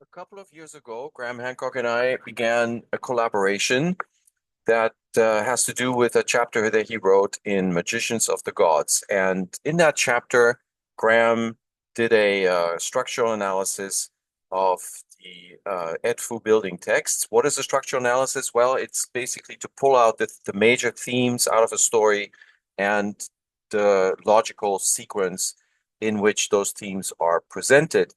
A couple of years ago, Graham Hancock and I began a collaboration that has to do with a chapter that he wrote in Magicians of the Gods. And in that chapter, Graham did a structural analysis of the Edfu building texts. What is a structural analysis? Well, it's basically to pull out the major themes out of a story and the logical sequence in which those themes are presented.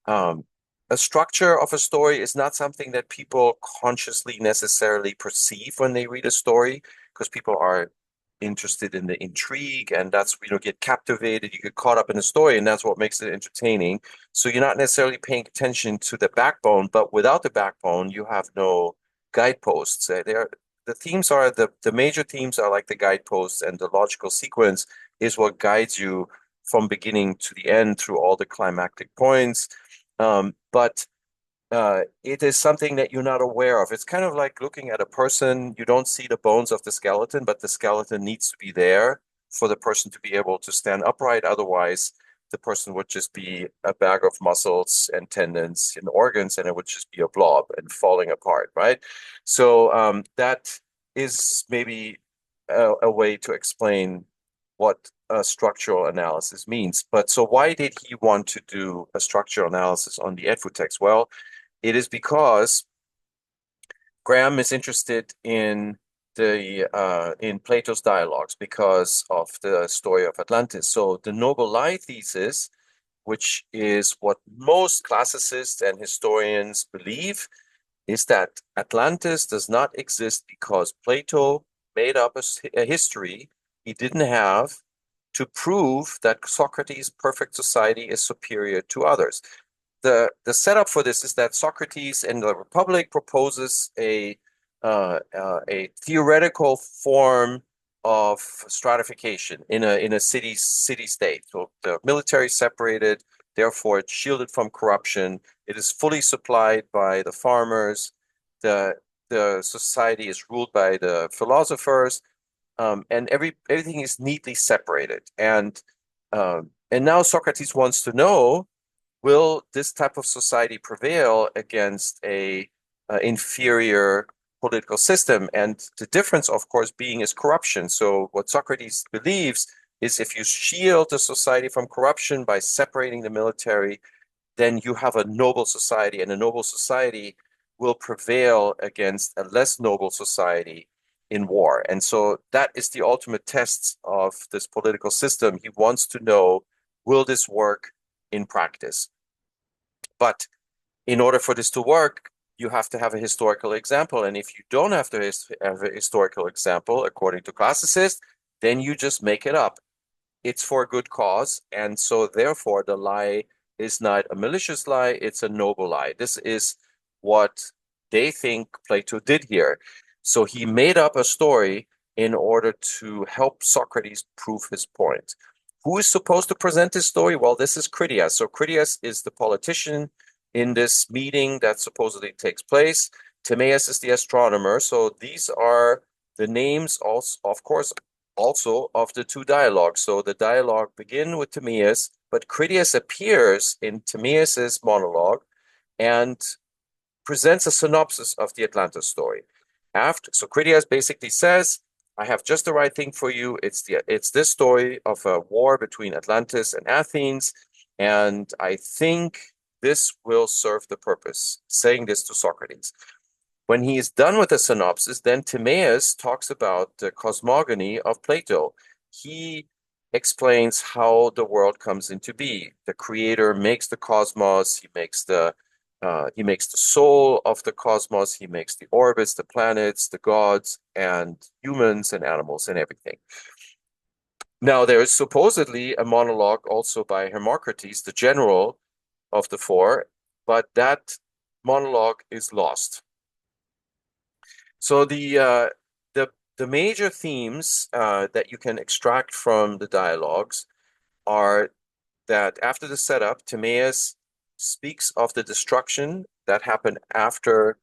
Um, a structure of a story is not something that people consciously necessarily perceive when they read a story, because people are interested in the intrigue, and that's, get captivated, you get caught up in the story, and that's what makes it entertaining. So you're not necessarily paying attention to the backbone, but without the backbone, you have no guideposts. The themes are the major themes are like the guideposts, and the logical sequence is what guides you from beginning to the end through all the climactic points. But it is something that you're not aware of. It's kind of like looking at a person. You don't see the bones of the skeleton, but the skeleton needs to be there for the person to be able to stand upright. Otherwise, the person would just be a bag of muscles and tendons and organs, and it would just be a blob and falling apart, right? So that is maybe a way to explain what a structural analysis means. But so why did he want to do a structural analysis on the Edfu text? Well, it is because Graham is interested in Plato's dialogs because of the story of Atlantis. So the Noble Lie Thesis, which is what most classicists and historians believe, is that Atlantis does not exist because Plato made up a history he didn't have to prove that Socrates' perfect society is superior to others. The setup for this is that Socrates in the Republic proposes a theoretical form of stratification in a city state. So the military separated, therefore it's shielded from corruption. It is fully supplied by the farmers. The society is ruled by the philosophers, and everything is neatly separated. And now Socrates wants to know, will this type of society prevail against a inferior political system? And the difference, of course, being is corruption. So what Socrates believes is if you shield the society from corruption by separating the military, then you have a noble society, and a noble society will prevail against a less noble society in war. And so that is the ultimate test of this political system. He wants to know, will this work in practice? But in order for this to work, you have to have a historical example. And if you don't have to have a historical example, according to classicists, then you just make it up. It's for a good cause. And so therefore, the lie is not a malicious lie, it's a noble lie. This is what they think Plato did here. So he made up a story in order to help Socrates prove his point. Who is supposed to present this story? Well, this is Critias. So Critias is the politician in this meeting that supposedly takes place. Timaeus is the astronomer. So these are the names, also, of course, also of the two dialogues. So the dialogue begin with Timaeus, but Critias appears in Timaeus's monologue and presents a synopsis of the Atlantis story. So Critias basically says, I have just the right thing for you. It's this story of a war between Atlantis and Athens, and I think this will serve the purpose, saying this to Socrates. When he is done with the synopsis, then Timaeus talks about the cosmogony of Plato. He explains how the world comes into being. The creator makes the cosmos, he makes the soul of the cosmos, he makes the orbits, the planets, the gods, and humans and animals and everything. Now, there is supposedly a monologue also by Hermocrates, the general of the four, but that monologue is lost. So the major themes that you can extract from the dialogues are that after the setup, Timaeus speaks of the destruction that happened after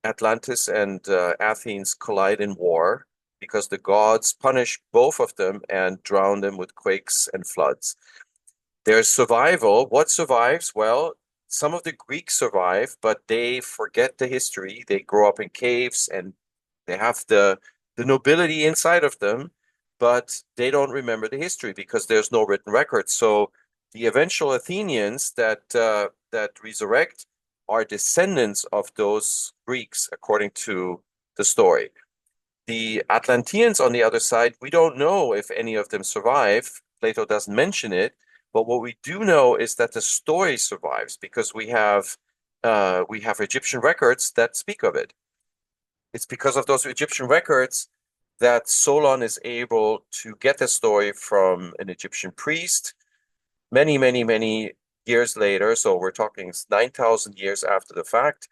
Atlantis and Athens collide in war, because the gods punish both of them and drown them with quakes and floods. There's survival. What survives? Well, some of the Greeks survive, but they forget the history. They grow up in caves and they have the nobility inside of them, but they don't remember the history because there's no written record. So the eventual Athenians that resurrect are descendants of those Greeks, according to the story. The Atlanteans, on the other side, we don't know if any of them survive. Plato doesn't mention it, but what we do know is that the story survives because we have Egyptian records that speak of it. It's because of those Egyptian records that Solon is able to get the story from an Egyptian priest many, many, many years later. So we're talking 9,000 years after the fact.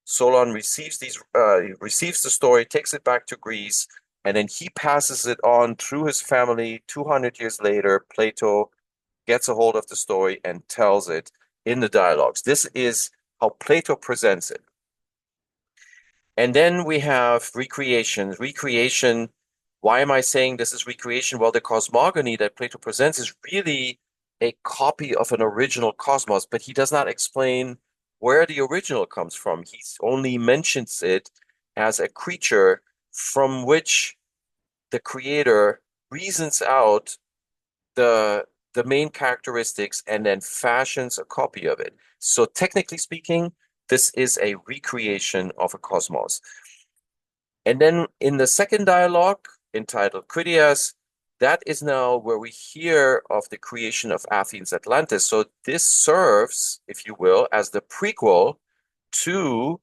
Solon receives the story, takes it back to Greece, and then he passes it on through his family. 200 years later, Plato gets a hold of the story and tells it in the dialogues. This is how Plato presents it. And then we have recreation. Recreation, why am I saying this is recreation? Well, the cosmogony that Plato presents is really a copy of an original cosmos, but he does not explain where the original comes from. He only mentions it as a creature from which the creator reasons out the main characteristics and then fashions a copy of it. So technically speaking, this is a recreation of a cosmos. And then in the second dialogue, entitled Critias, that is now where we hear of the creation of Athens Atlantis. So this serves, if you will, as the prequel to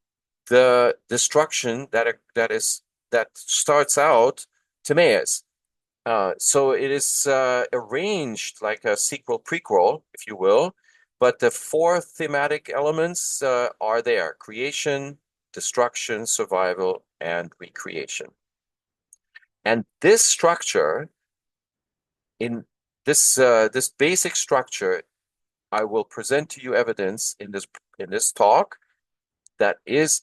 the destruction that starts out Timaeus. So it is arranged like a sequel prequel, if you will, but the four thematic elements are there: creation, destruction, survival, and recreation. And this structure, in this basic structure, I will present to you evidence in this talk that this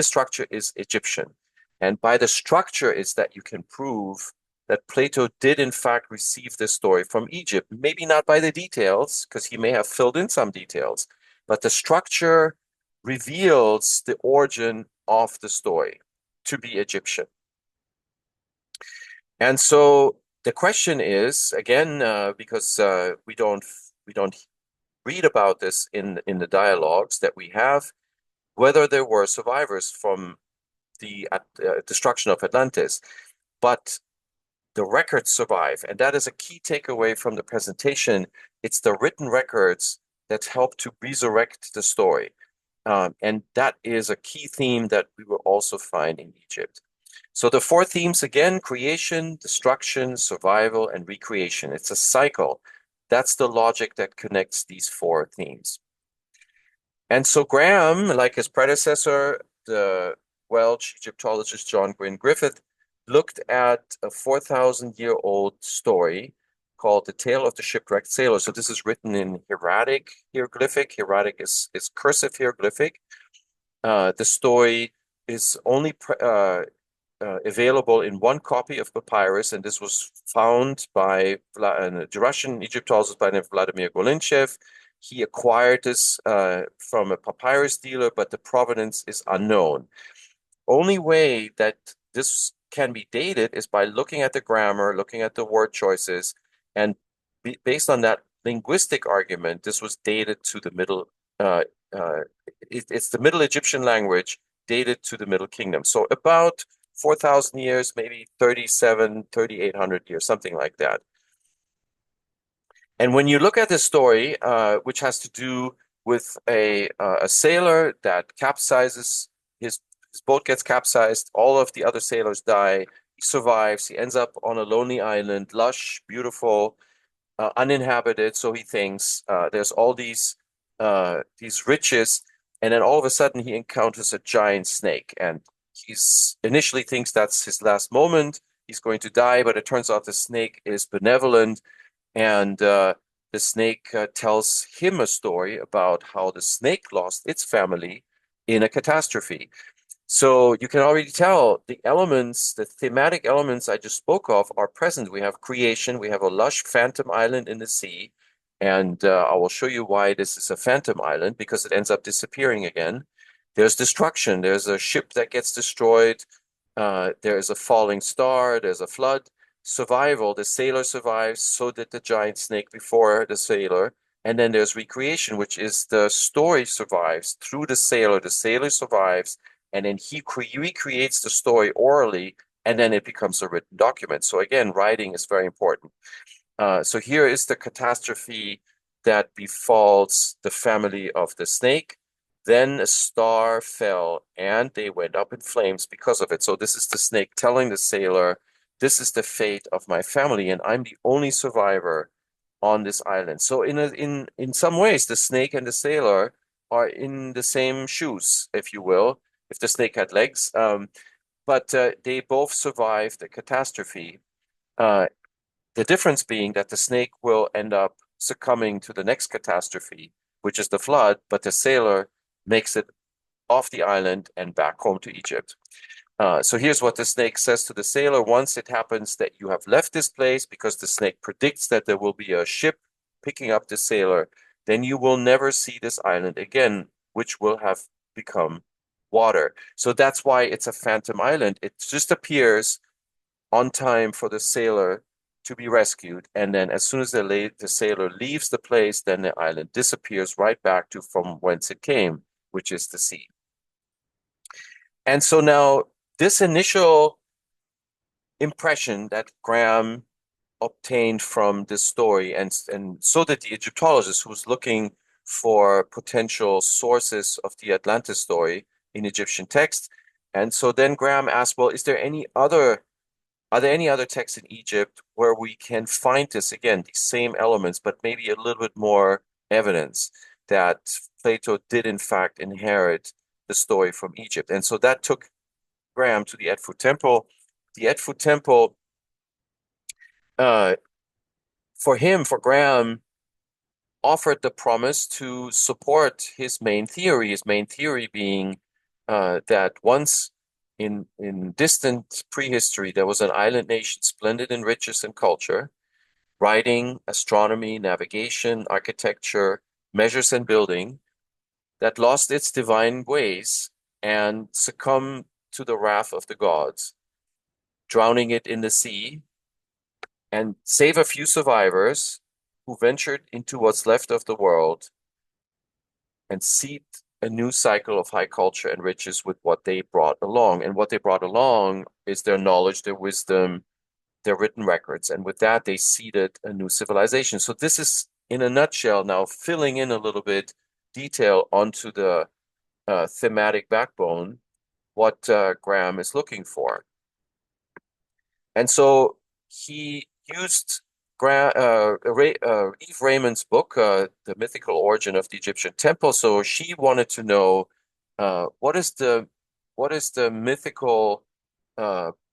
structure is Egyptian. And by the structure is that you can prove that Plato did in fact receive this story from Egypt. Maybe not by the details, because he may have filled in some details, but the structure reveals the origin of the story to be Egyptian. And so the question is, again, because we don't read about this in the dialogues that we have, whether there were survivors from the destruction of Atlantis. But the records survive, and that is a key takeaway from the presentation. It's the written records that help to resurrect the story. And that is a key theme that we will also find in Egypt. So the four themes again: creation, destruction, survival, and recreation. It's a cycle. That's the logic that connects these four themes. And so Graham, like his predecessor, the Welsh Egyptologist John Gwyn Griffith, looked at a 4,000-year-old story called The Tale of the Shipwrecked Sailor. So this is written in hieratic hieroglyphic. Hieratic is cursive hieroglyphic. The story is only available in one copy of papyrus, and this was found by the Russian Egyptologist by the name of Vladimir Golinchev. He acquired this from a papyrus dealer, but the provenance is unknown. Only way that this can be dated is by looking at the grammar, looking at the word choices, and based on that linguistic argument, this was dated to the Middle. It's the Middle Egyptian language dated to the Middle Kingdom. So about 4,000 years, maybe 3,800 years, something like that. And when you look at this story, which has to do with a sailor that capsizes, his boat gets capsized, all of the other sailors die, he survives, he ends up on a lonely island, lush, beautiful, uninhabited, so he thinks. There's all these riches, and then all of a sudden he encounters a giant snake, and he's initially thinks that's his last moment, he's going to die, but it turns out the snake is benevolent. And the snake tells him a story about how the snake lost its family in a catastrophe. So you can already tell the elements, the thematic elements I just spoke of are present. We have creation, we have a lush phantom island in the sea, And I will show you why this is a phantom island, because it ends up disappearing again. There's destruction. There's a ship that gets destroyed. There is a falling star. There's a flood. Survival. The sailor survives. So did the giant snake before the sailor. And then there's recreation, which is the story survives through the sailor. The sailor survives, and then he recreates the story orally, and then it becomes a written document. So again, writing is very important. So here is the catastrophe that befalls the family of the snake. Then a star fell and they went up in flames because of it. So this is the snake telling the sailor, this is the fate of my family, and I'm the only survivor on this island. So in some ways, the snake and the sailor are in the same shoes, if you will, if the snake had legs. But they both survived the catastrophe. Uh, the difference being that the snake will end up succumbing to the next catastrophe, which is the flood, but the sailor makes it off the island and back home to Egypt. So here's what the snake says to the sailor. Once it happens that you have left this place, because the snake predicts that there will be a ship picking up the sailor, then you will never see this island again, which will have become water. So that's why it's a phantom island. It just appears on time for the sailor to be rescued. And then as soon as the sailor leaves the place, then the island disappears right back to from whence it came, which is the sea. And so now this initial impression that Graham obtained from this story, and so did the Egyptologist who was looking for potential sources of the Atlantis story in Egyptian text. And so then Graham asked, well, are there any other texts in Egypt where we can find this again, these same elements, but maybe a little bit more evidence that Plato did in fact inherit the story from Egypt? And so that took Graham to the Edfu Temple. The Edfu Temple, uh, for Graham, offered the promise to support his main theory. His main theory being that once in distant prehistory, there was an island nation splendid in riches and culture, writing, astronomy, navigation, architecture, measures and building, that lost its divine ways and succumbed to the wrath of the gods, drowning it in the sea, and save a few survivors who ventured into what's left of the world and seed a new cycle of high culture and riches with what they brought along. And what they brought along is their knowledge, their wisdom, their written records. And with that, they seeded a new civilization. So this is, in a nutshell, now filling in a little bit detail onto the thematic backbone, what Graham is looking for. And so he used Eve Raymond's book, The Mythical Origin of the Egyptian Temple. So she wanted to know what is the mythical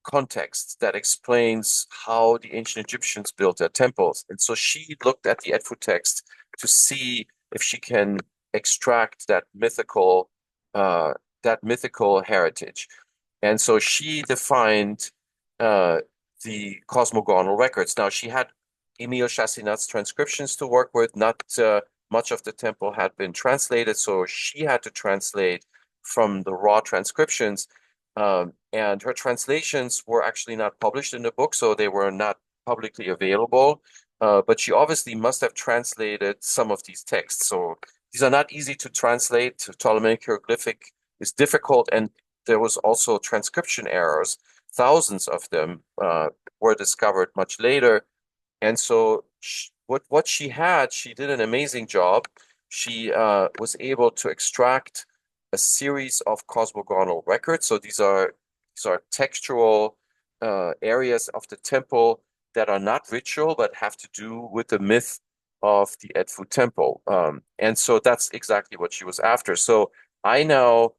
context that explains how the ancient Egyptians built their temples. And so she looked at the Edfu text to see if she can extract that mythical heritage. And so she defined the cosmogonal records. Now, she had Emile Chassinat's transcriptions to work with. Not much of the temple had been translated, so she had to translate from the raw transcriptions. And her translations were actually not published in the book, so they were not publicly available. But she obviously must have translated some of these texts. So these are not easy to translate. Ptolemaic hieroglyphic is difficult, and there was also transcription errors. Thousands of them were discovered much later. And so what she had, she did an amazing job. She was able to extract a series of cosmogonal records. So these are textual areas of the temple that are not ritual, but have to do with the myth of the Edfu temple. And so that's exactly what she was after. So I now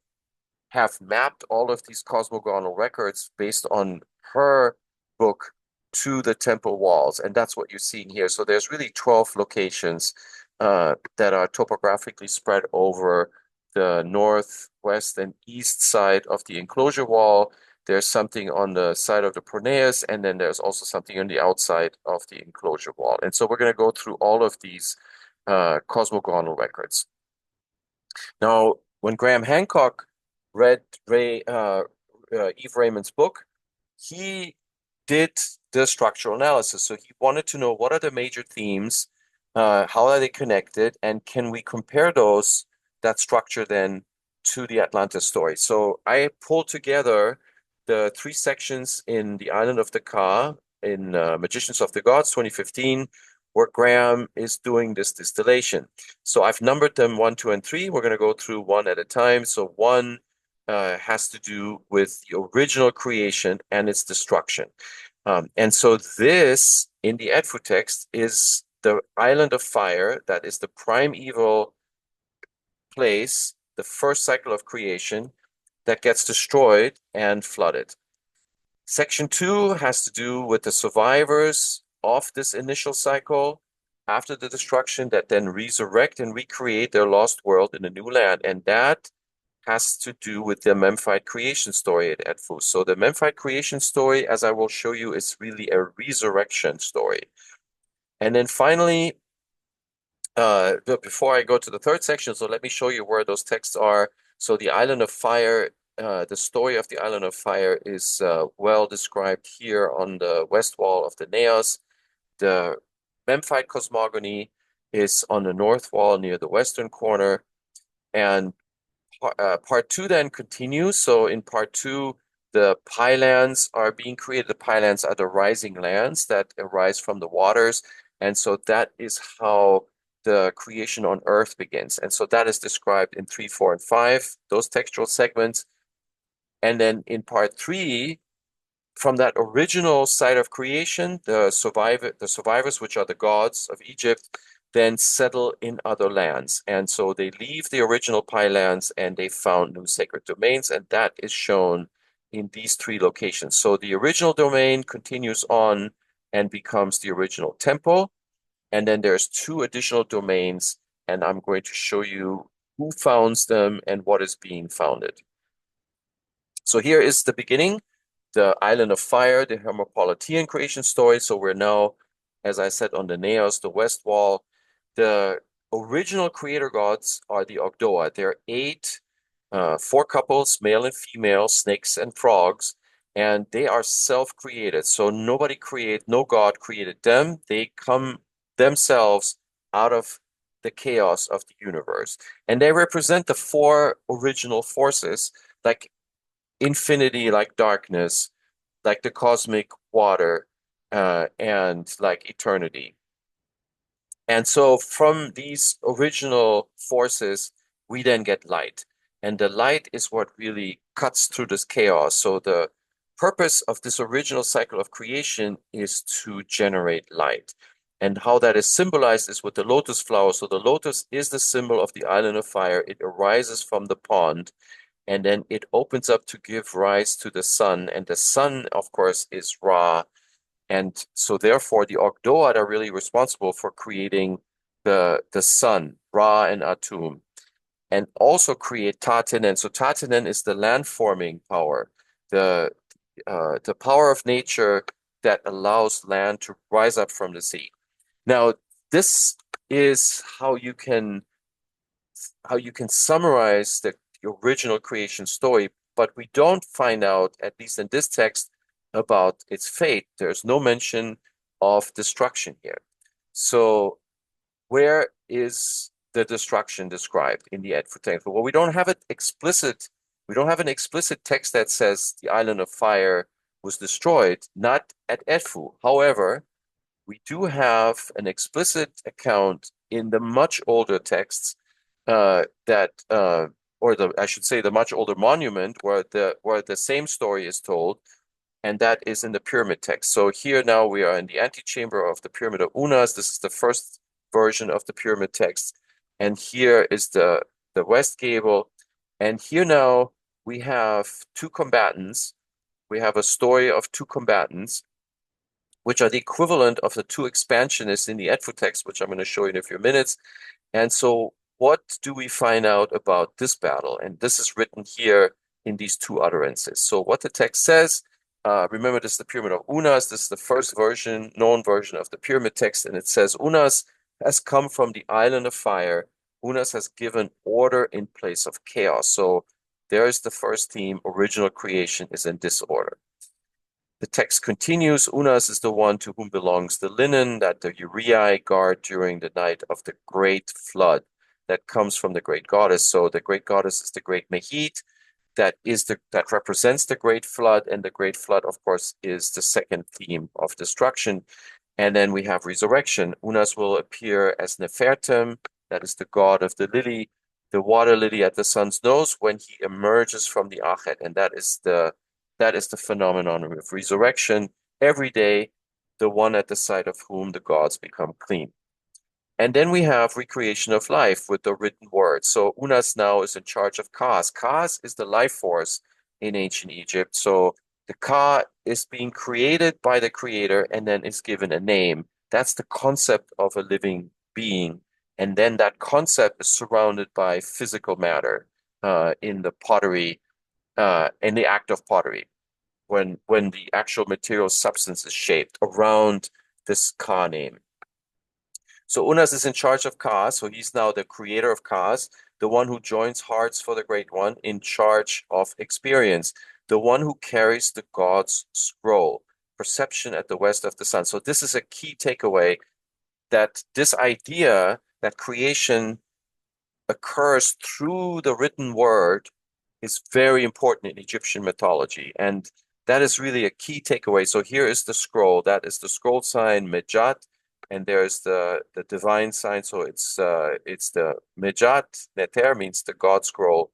have mapped all of these cosmogonal records based on her book to the temple walls. And that's what you're seeing here. So there's really 12 locations that are topographically spread over the north, west, and east side of the enclosure wall. There's something on the side of the pronaos, and then there's also something on the outside of the enclosure wall. And so we're going to go through all of these cosmogonal records. Now, when Graham Hancock read Eve Raymond's book, he did the structural analysis. So he wanted to know what are the major themes, how are they connected, and can we compare that structure then to the Atlantis story. So I pulled together the three sections in The Island of the Ka in Magicians of the Gods 2015, where Graham is doing this distillation. So I've numbered them 1, 2, and 3. We're going to go through one at a time. So 1 has to do with the original creation and its destruction. And so this, in the Edfu text, is the island of fire that is the primeval place, the first cycle of creation that gets destroyed and flooded. Section 2 has to do with the survivors of this initial cycle after the destruction that then resurrect and recreate their lost world in a new land. And that has to do with the Memphite creation story at Edfu. So the Memphite creation story, as I will show you, is really a resurrection story. And then finally, before I go to the third section, so let me show you where those texts are. So the Island of Fire, the story of the Island of Fire is well described here on the west wall of the Naos. The Memphite cosmogony is on the north wall near the western corner. And part 2 then continues. So in part 2, the pylons are being created. The pylons are the rising lands that arise from the waters. And so that is how the creation on Earth begins. And so that is described in 3, 4, and 5, those textual segments. And then in part 3, from that original site of creation, the survivors, which are the gods of Egypt, then settle in other lands. And so they leave the original pylons and they found new sacred domains, and that is shown in these 3 locations. So the original domain continues on and becomes the original temple. And then there's 2 additional domains, and I'm going to show you who founds them and what is being founded. So here is the beginning, the Island of Fire, the Hermopolitan creation story. So we're now, as I said, on the Naos, the west wall. The original creator gods are the Ogdoad. There are 8, 4 couples, male and female, snakes and frogs, and they are self-created. So no god created them. They come themselves out of the chaos of the universe. And they represent the 4 original forces, like infinity, like darkness, like the cosmic water, and like eternity. And so from these original forces, we then get light. And the light is what really cuts through this chaos. So the purpose of this original cycle of creation is to generate light. And how that is symbolized is with the lotus flower. So the lotus is the symbol of the Island of Fire. It arises from the pond, and then it opens up to give rise to the sun. And the sun, of course, is Ra. And so therefore, the Ogdoad are really responsible for creating the sun, Ra and Atum, and also create Tatinen. So Tatinen is the land-forming power, the power of nature that allows land to rise up from the sea. Now, this is how you can summarize the original creation story, but we don't find out, at least in this text, about its fate. There's no mention of destruction here. So where is the destruction described in the Edfu text? Well, we don't have an explicit text that says the Island of Fire was destroyed, not at Edfu. However, we do have an explicit account in the much older texts or I should say the much older monument where the same story is told, and that is in the pyramid text. So here now we are in the antechamber of the Pyramid of Unas. This is the first version of the pyramid text. And here is the west gable. And here now we have 2 combatants. We have a story of 2 combatants, which are the equivalent of the 2 expansionists in the Edfu text, which I'm going to show you in a few minutes. And so what do we find out about this battle? And this is written here in these 2 utterances. So what the text says, remember, this is the Pyramid of Unas. This is the first known version of the pyramid text. And it says, Unas has come from the island of fire. Unas has given order in place of chaos. So there is the first theme. Original creation is in disorder. The text continues. Unas is the one to whom belongs the linen that the Uriae guard during the night of the great flood that comes from the great goddess. So the great goddess is the great Mehit that represents the great flood, and the great flood, of course, is the second theme of destruction. And then we have resurrection. Unas will appear as Nefertem, that is the god of the lily, the water lily at the sun's nose, when he emerges from the Achet, and that is the phenomenon of resurrection. Every day, the one at the side of whom the gods become clean. And then we have recreation of life with the written word. So Unas now is in charge of Kas. Kas is the life force in ancient Egypt. So the Ka is being created by the creator and then is given a name. That's the concept of a living being. And then that concept is surrounded by physical matter in the pottery, in the act of pottery, when the actual material substance is shaped around this Ka name. So Unas is in charge of Kas, so he's now the creator of Kas, the one who joins hearts for the Great One, in charge of experience, the one who carries the God's scroll, perception at the west of the sun. So this is a key takeaway, that this idea that creation occurs through the written word is very important in Egyptian mythology. And that is really a key takeaway. So here is the scroll. That is the scroll sign, Mejat, and there's the divine sign. So it's the Mejat, Neter means the God scroll.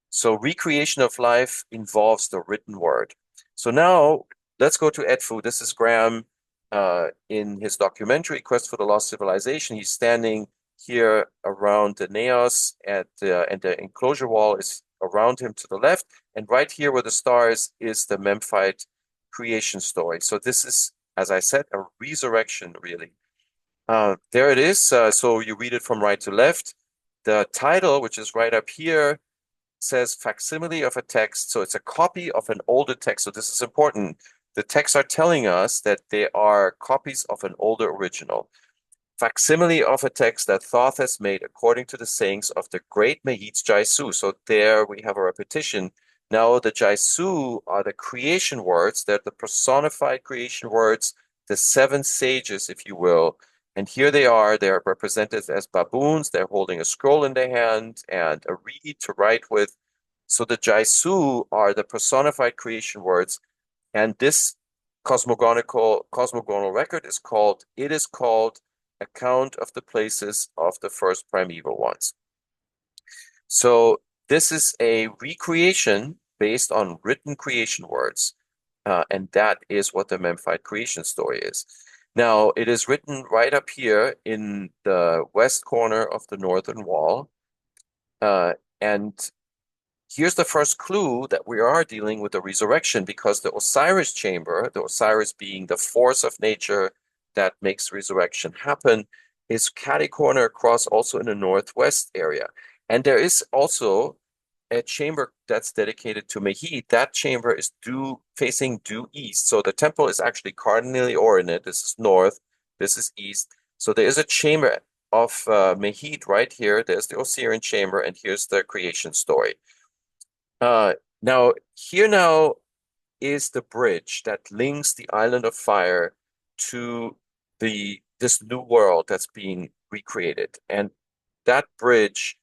So recreation of life involves the written word. So now let's go to Edfu. This is Graham in his documentary, Quest for the Lost Civilization. He's standing here around the naos and the enclosure wall is around him to the left. And right here where the stars is the Memphite creation story. So this is, as I said, a resurrection, really. There it is. So you read it from right to left. The title, which is right up here, says facsimile of a text. So it's a copy of an older text. So this is important. The texts are telling us that they are copies of an older original. Facsimile of a text that Thoth has made according to the sayings of the great Mehit's Jaisu. So there we have a repetition. Now the Jaisu are the creation words. They're the personified creation words, the seven sages, if you will. And here they are. They're represented as baboons. They're holding a scroll in their hand and a reed to write with. So the Jaisu are the personified creation words. And this cosmogonical record is called Account of the Places of the First Primeval Ones. So this is a recreation based on written creation words, and that is what the Memphite creation story is. Now, it is written right up here in the west corner of the northern wall, and here's the first clue that we are dealing with the resurrection, because the Osiris chamber, the Osiris being the force of nature that makes resurrection happen, is catty-corner across also in the northwest area. And there is also a chamber that's dedicated to Mehit. That chamber is facing due east. So the temple is actually cardinally oriented. This is north, this is east. So there is a chamber of Mehit right here. There's the Osirian chamber, and here's the creation story. Now is the bridge that links the island of fire to this new world that's being recreated. And that bridge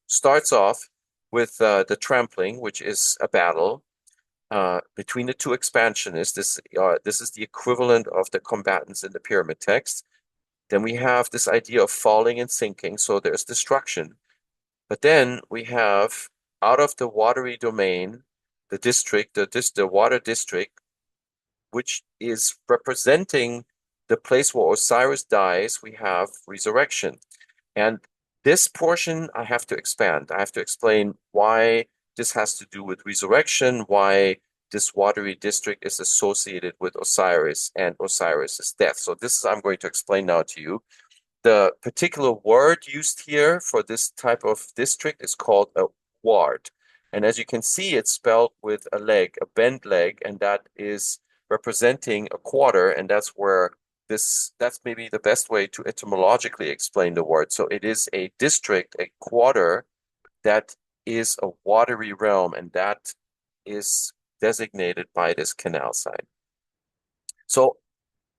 starts off with the trampling, which is a battle between the two expansionists. This is the equivalent of the combatants in the pyramid text. Then we have this idea of falling and sinking, so there's destruction. But then we have, out of the watery domain, the district, the water district, which is representing the place where Osiris dies, we have resurrection. And this portion I have to expand. I have to explain why this has to do with resurrection, why this watery district is associated with Osiris and Osiris's death. So this I'm going to explain now to you. The particular word used here for this type of district is called a ward. And as you can see, it's spelled with a leg, a bent leg, and that is representing a quarter, and that's where that's maybe the best way to etymologically explain the word. So it is a district, a quarter that is a watery realm, and that is designated by this canal sign. So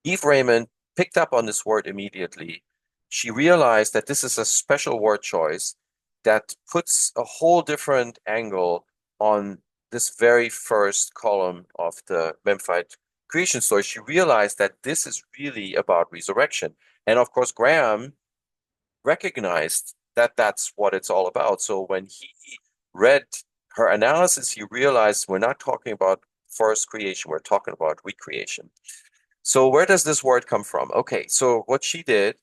Eve Raymond picked up on this word immediately. She realized that this is a special word choice that puts a whole different angle on this very first column of the Memphite creation story. She realized that this is really about resurrection. And of course, Graham recognized that that's what it's all about. So when he read her analysis, he realized we're not talking about first creation, we're talking about recreation. So where does this word come from? Okay, so what she did,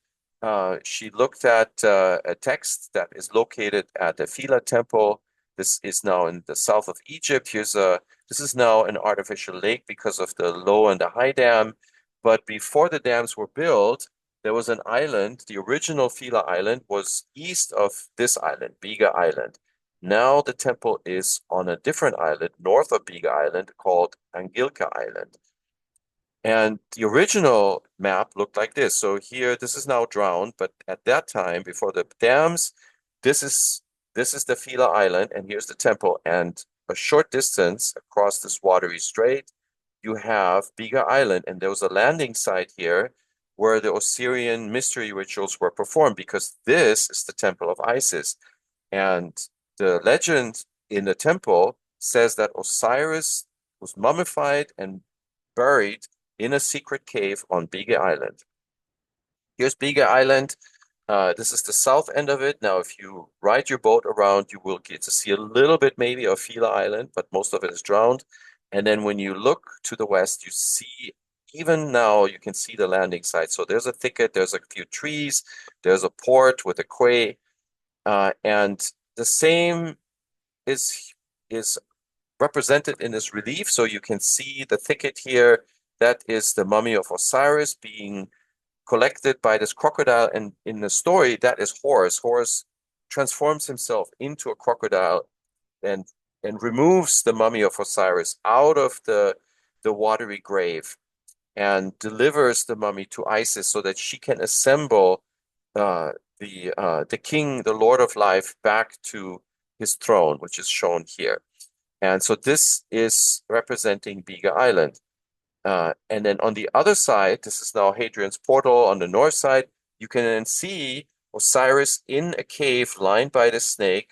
she looked at a text that is located at the Philae Temple. This is now in the south of Egypt. This is now an artificial lake because of the low and the high dam. But before the dams were built, there was an island. The original Philae Island was east of this island, Biga Island. Now the temple is on a different island, north of Biga Island, called Angilka Island. And the original map looked like this. So here, this is now drowned, but at that time, before the dams, this is the Philae Island, and here's the temple. And a short distance across this watery strait, you have Biga Island, and there was a landing site here where the Osirian mystery rituals were performed, because this is the temple of Isis. And the legend in the temple says that Osiris was mummified and buried in a secret cave on Biga Island. Here's Biga Island. This is the south end of it. Now, if you ride your boat around, you will get to see a little bit maybe of Philae Island, but most of it is drowned. And then when you look to the west, you see, even now, you can see the landing site. So there's a thicket, there's a few trees, there's a port with a quay, and the same is represented in this relief. So you can see the thicket here. That is the mummy of Osiris being collected by this crocodile. And in the story, that is Horus. Horus transforms himself into a crocodile and removes the mummy of Osiris out of the watery grave and delivers the mummy to Isis so that she can assemble the king, the Lord of Life, back to his throne, which is shown here. And so this is representing Biga Island. And then on the other side, this is now Hadrian's portal on the north side. You can then see Osiris in a cave lined by the snake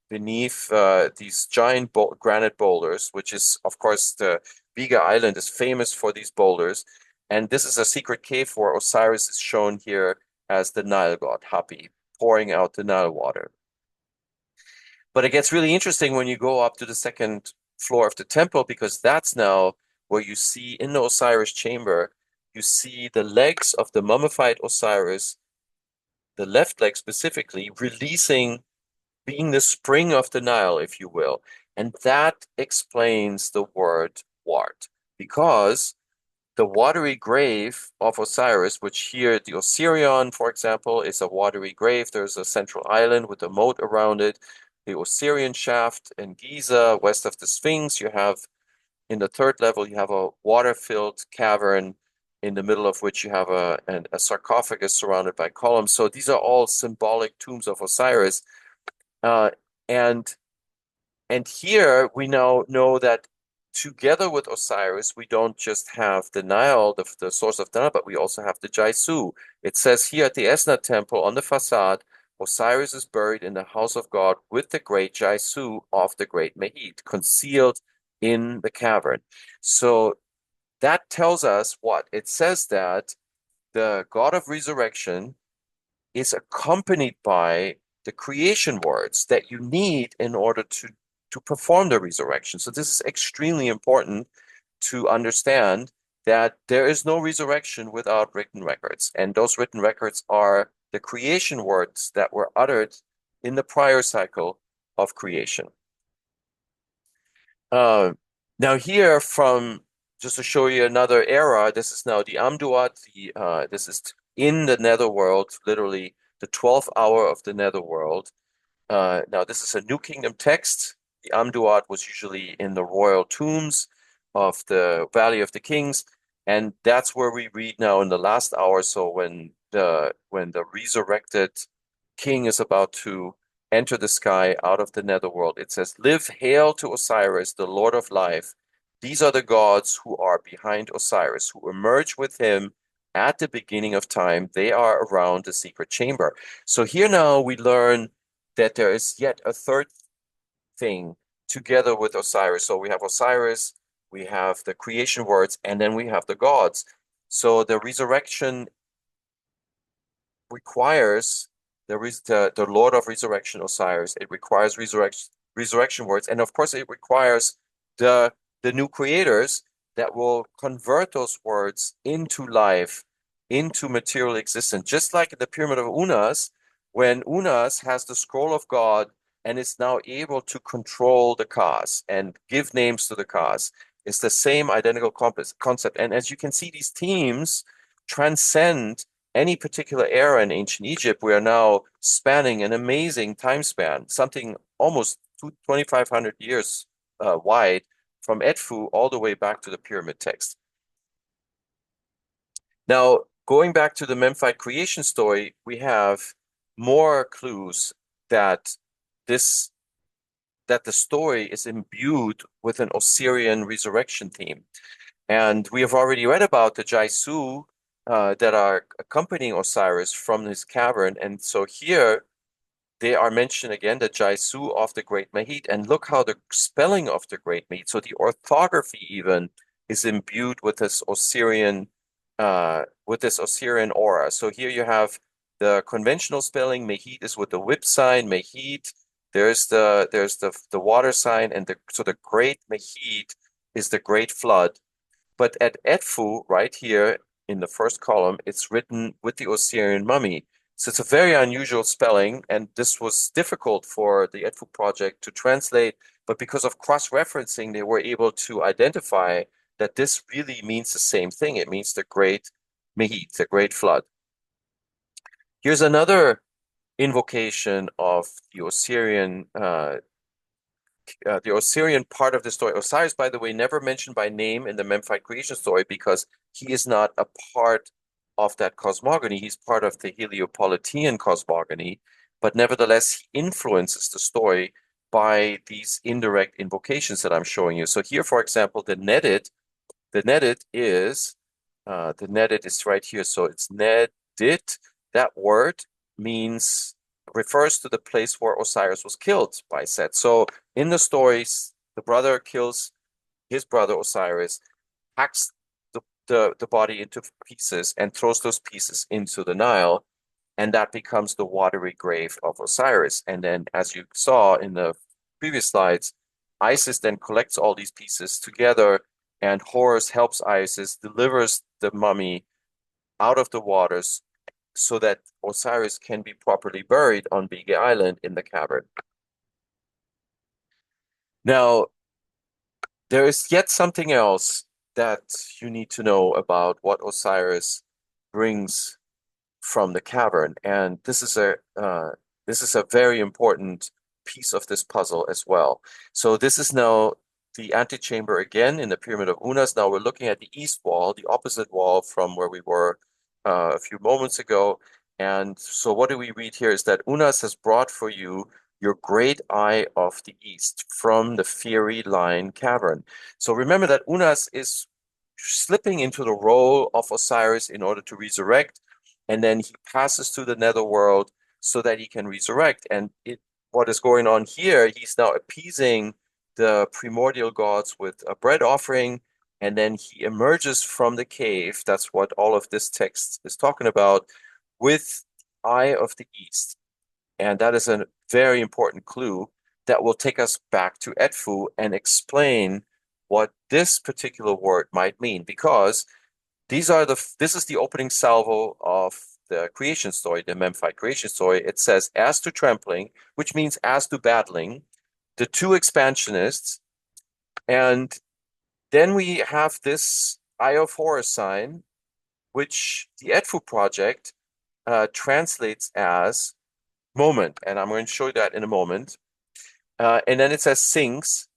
beneath these giant granite boulders, which is, of course, the Biga Island is famous for these boulders. And this is a secret cave where Osiris is shown here as the Nile god, Hapi, pouring out the Nile water. But it gets really interesting when you go up to the second floor of the temple, because that's now where you see in the Osiris chamber, you see the legs of the mummified Osiris, the left leg specifically, releasing, being the spring of the Nile, if you will. And that explains the word wart, because the watery grave of Osiris, which here the Osirion, for example, is a watery grave. There's a central island with a moat around it. The Osirian shaft in Giza, west of the Sphinx, you have in the third level, you have a water-filled cavern in the middle of which you have a sarcophagus surrounded by columns. So these are all symbolic tombs of Osiris. And here we now know that together with Osiris, we don't just have the Nile, the source of the Nile, but we also have the Jaisu. It says here at the Esna temple on the facade, Osiris is buried in the house of God with the great Jaisu of the great Mehit, concealed in the cavern. So that tells us what? It says that the God of resurrection is accompanied by the creation words that you need in order to perform the resurrection. So this is extremely important to understand, that there is no resurrection without written records. And those written records are the creation words that were uttered in the prior cycle of creation. Now here, from just to show you another era, this is now the Amduat. This is in the netherworld, literally the 12th hour of the netherworld. Now this is a New Kingdom text. The Amduat was usually in the royal tombs of the Valley of the Kings. And that's where we read now in the last hour. So when the resurrected king is about to enter the sky out of the netherworld, it says, "Live, hail to Osiris, the Lord of life. These are the gods who are behind Osiris, who emerge with him at the beginning of time. They are around the secret chamber." So here now we learn that there is yet a third thing together with Osiris. So we have Osiris, we have the creation words, and then we have the gods. So the resurrection requires the Lord of Resurrection, Osiris. It requires resurrection words, and of course it requires the new creators that will convert those words into life, into material existence. Just like in the Pyramid of Unas, when Unas has the scroll of God and is now able to control the cause and give names to the cause. It's the same identical concept. And as you can see, these themes transcend any particular era in ancient Egypt. We are now spanning an amazing time span, something almost 2,500 years wide, from Edfu all the way back to the pyramid text. Now, going back to the Memphite creation story, we have more clues that this that the story is imbued with an Osirian resurrection theme. And we have already read about the Jaisu that are accompanying Osiris from his cavern. And so here they are mentioned again, the Jaisu of the Great Mahit. And look how the spelling of the Great Mahit, so the orthography even is imbued with this Osirian aura. So here you have the conventional spelling. Mahit is with the whip sign. Mahit. There's the water sign, and so the Great Mahit is the Great Flood. But at Edfu, right here in the first column, it's written with the Osirian mummy. So it's a very unusual spelling, and this was difficult for the Edfu project to translate. But because of cross-referencing, they were able to identify that this really means the same thing. It means the Great Mahit, the Great Flood. Here's another invocation of the Osirian part of the story. Osiris, by the way, never mentioned by name in the Memphite creation story because he is not a part of that cosmogony. He's part of the Heliopolitan cosmogony, but nevertheless, he influences the story by these indirect invocations that I'm showing you. So here, for example, the netted is right here. So it's nedit. That word refers to the place where Osiris was killed by Set. So in the stories, the brother kills his brother Osiris, hacks the body into pieces and throws those pieces into the Nile, and that becomes the watery grave of Osiris. And then, as you saw in the previous slides, Isis then collects all these pieces together, and Horus helps Isis, delivers the mummy out of the waters so that Osiris can be properly buried on Bige Island in the cavern. Now, there is yet something else that you need to know about what Osiris brings from the cavern, and this is a very important piece of this puzzle as well. So this is now the antechamber again in the Pyramid of Unas. Now we're looking at the east wall, the opposite wall from where we were a few moments ago. And so what do we read here is that Unas has brought for you your great eye of the east from the fiery line cavern. So remember that Unas is slipping into the role of Osiris in order to resurrect, and then he passes to the netherworld so that he can resurrect. And what is going on here, he's now appeasing the primordial gods with a bread offering, and then he emerges from the cave. That's what all of this text is talking about, with Eye of the East. And that is a very important clue that will take us back to Edfu and explain what this particular word might mean, because this is the opening salvo of the creation story, the Memphite creation story. It says, "As to trampling," which means as to battling, the two expansionists, and then we have this Eye of Horus sign, which the Edfu project translates as moment, and I'm going to show you that in a moment. And then it says sinks,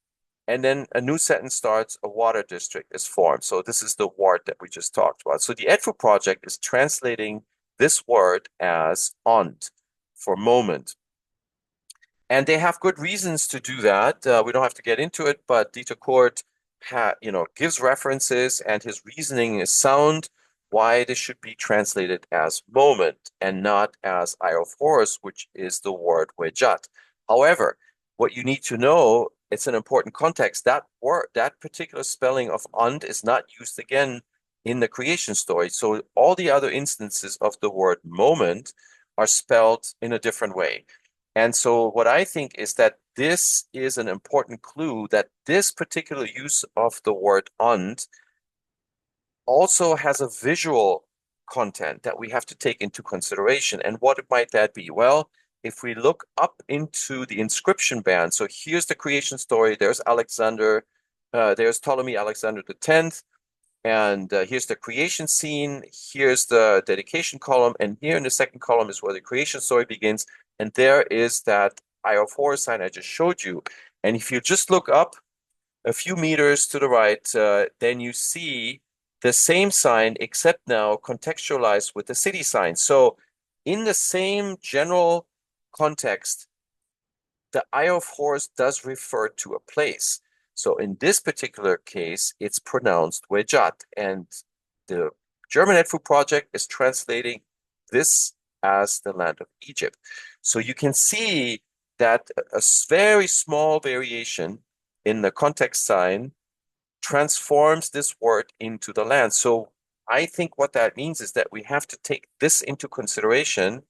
and then a new sentence starts, a water district is formed. So this is the word that we just talked about. So the Edfu project is translating this word as "ond" for moment. And they have good reasons to do that. We don't have to get into it, but Dieter Kort gives references, and his reasoning is sound why this should be translated as moment and not as Eye of Horus, which is the word wejat. However, what you need to know, it's an important context. That word, that particular spelling of "und" is not used again in the creation story. So all the other instances of the word moment are spelled in a different way. And so what I think is that this is an important clue that this particular use of the word "und" also has a visual content that we have to take into consideration. And what might that be? Well, if we look up into the inscription band, so here's the creation story. There's Alexander, there's Ptolemy Alexander the 10th, and here's the creation scene. Here's the dedication column, and here in the second column is where the creation story begins. And there is that Eye of Horus sign I just showed you. And if you just look up a few meters to the right, then you see the same sign, except now contextualized with the city sign. So in the same general context, the Eye of Horus does refer to a place. So in this particular case, it's pronounced Wejat, and the German Edfu project is translating this as the land of Egypt. So you can see that a very small variation in the context sign transforms this word into the land. So I think what that means is that we have to take this into consideration,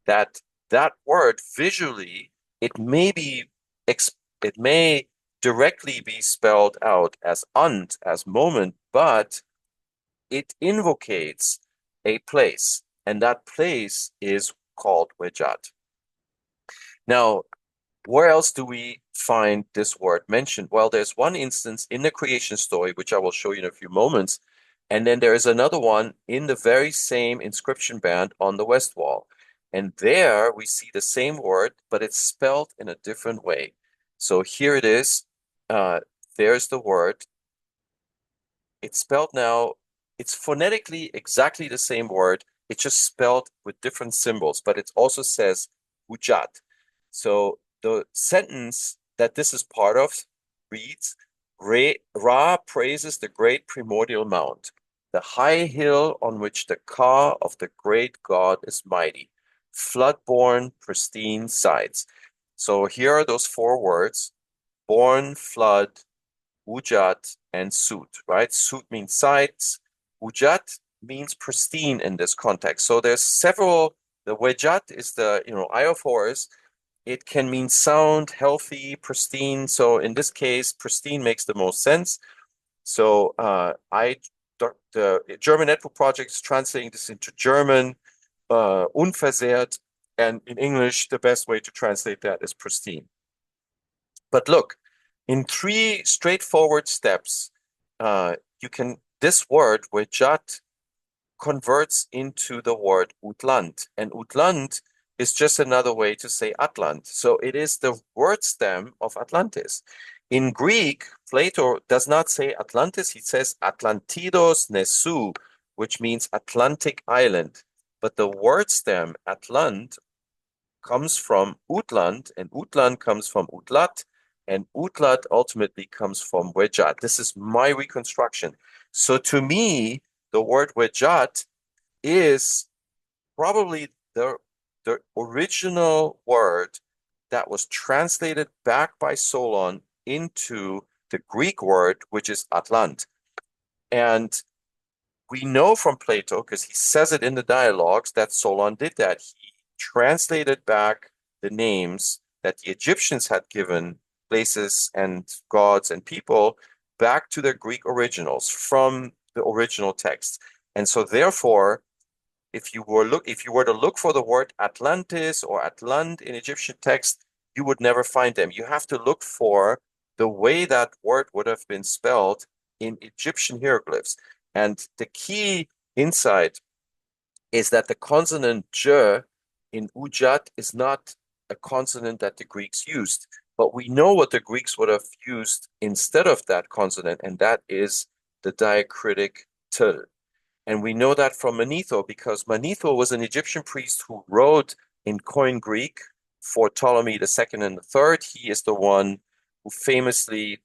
that that word visually, it may be it may directly be spelled out as "und," as moment, but it invocates a place, and that place is called Wejat. Now, where else do we find this word mentioned? Well, there's one instance in the creation story, which I will show you in a few moments. And then there is another one in the very same inscription band on the west wall. And there we see the same word, but it's spelled in a different way. So here it is. There's the word. It's spelled now, it's phonetically exactly the same word. It's just spelled with different symbols, but it also says Ujat. So the sentence that this is part of reads, Ra praises the great primordial mount, the high hill on which the car of the great god is mighty, flood-born, pristine sides. So here are those four words: born, flood, Ujat, and Sut, right? Sut means sides. Ujat means pristine in this context. So there's several, the Wejat is the, Eye of Horus. It can mean sound, healthy, pristine. So in this case, pristine makes the most sense. So the German Edfu project is translating this into German, unversehrt, and in English, the best way to translate that is pristine. But look, in three straightforward steps, this word, Wejat, converts into the word Utland. And Utland is just another way to say Atlant. So it is the word stem of Atlantis. In Greek, Plato does not say Atlantis, he says Atlantidos Nesu, which means Atlantic island. But the word stem, Atlant, comes from Utland, and Utland comes from Utlat, and Utlat ultimately comes from Wejat. This is my reconstruction. So to me, the word Wejat is probably the original word that was translated back by Solon into the Greek word, which is Atlant. And we know from Plato, because he says it in the dialogues, that Solon did that. He translated back the names that the Egyptians had given places and gods and people back to their Greek originals from the original text. And so therefore, if you were to look for the word Atlantis or Atlant in Egyptian text, you would never find them. You have to look for the way that word would have been spelled in Egyptian hieroglyphs. And the key insight is that the consonant j in Ujat is not a consonant that the Greeks used. But we know what the Greeks would have used instead of that consonant, and that is the diacritic t. And we know that from Manetho because Manetho was an Egyptian priest who wrote in Koine Greek for Ptolemy the second and the third. He is the one who famously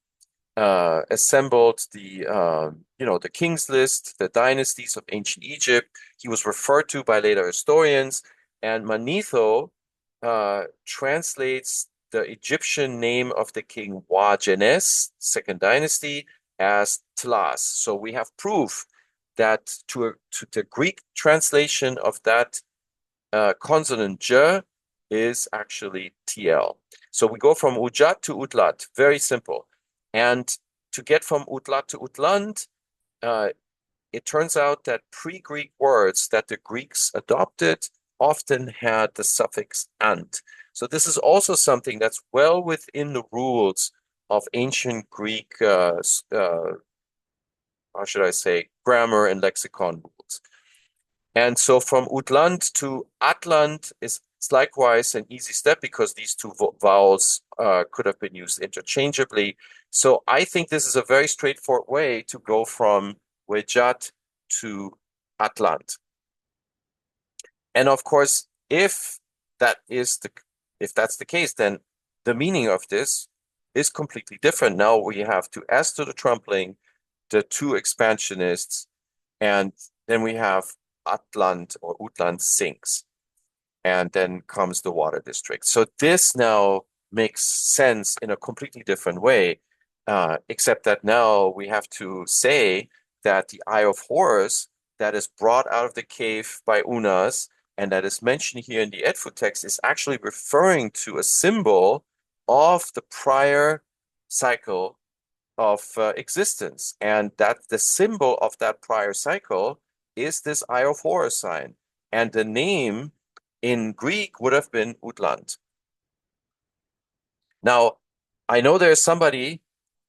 assembled the king's list, the dynasties of ancient Egypt. He was referred to by later historians, and Manetho translates the Egyptian name of the king Wagenes, second dynasty, as Tlas. So we have proof that to the Greek translation of that consonant J is actually TL. So we go from Ujat to Utlat, very simple. And to get from Utlat to Utland, it turns out that pre-Greek words that the Greeks adopted often had the suffix ant. So this is also something that's well within the rules of ancient Greek, how should I say, grammar and lexicon rules. And so from Utland to Atlant is likewise an easy step because these two vowels could have been used interchangeably. So I think this is a very straightforward way to go from Wejat to Atlant. And of course, if that's the case, then the meaning of this is completely different. Now we have to S to the Trumpling, the two expansionists, and then we have Atlant or Utland sinks. And then comes the water district. So this now makes sense in a completely different way, except that now we have to say that the Eye of Horus that is brought out of the cave by Unas and that is mentioned here in the Edfu text is actually referring to a symbol of the prior cycle of existence, and that the symbol of that prior cycle is this Eye of Horus sign, and the name in Greek would have been Utland. Now, I know there's somebody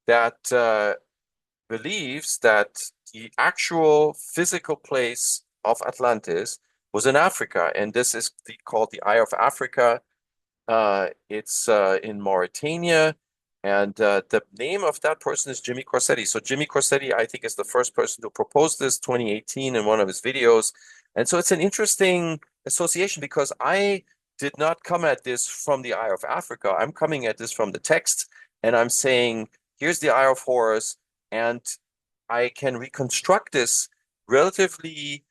that believes that the actual physical place of Atlantis was in Africa, and this is called the Eye of Africa. It's in Mauritania, and the name of that person is Jimmy Corsetti. So Jimmy Corsetti, I think, is the first person to propose this 2018 in one of his videos. And so it's an interesting association because I did not come at this from the Eye of Africa. I'm coming at this from the text, and I'm saying, here's the Eye of Horus, and I can reconstruct this relatively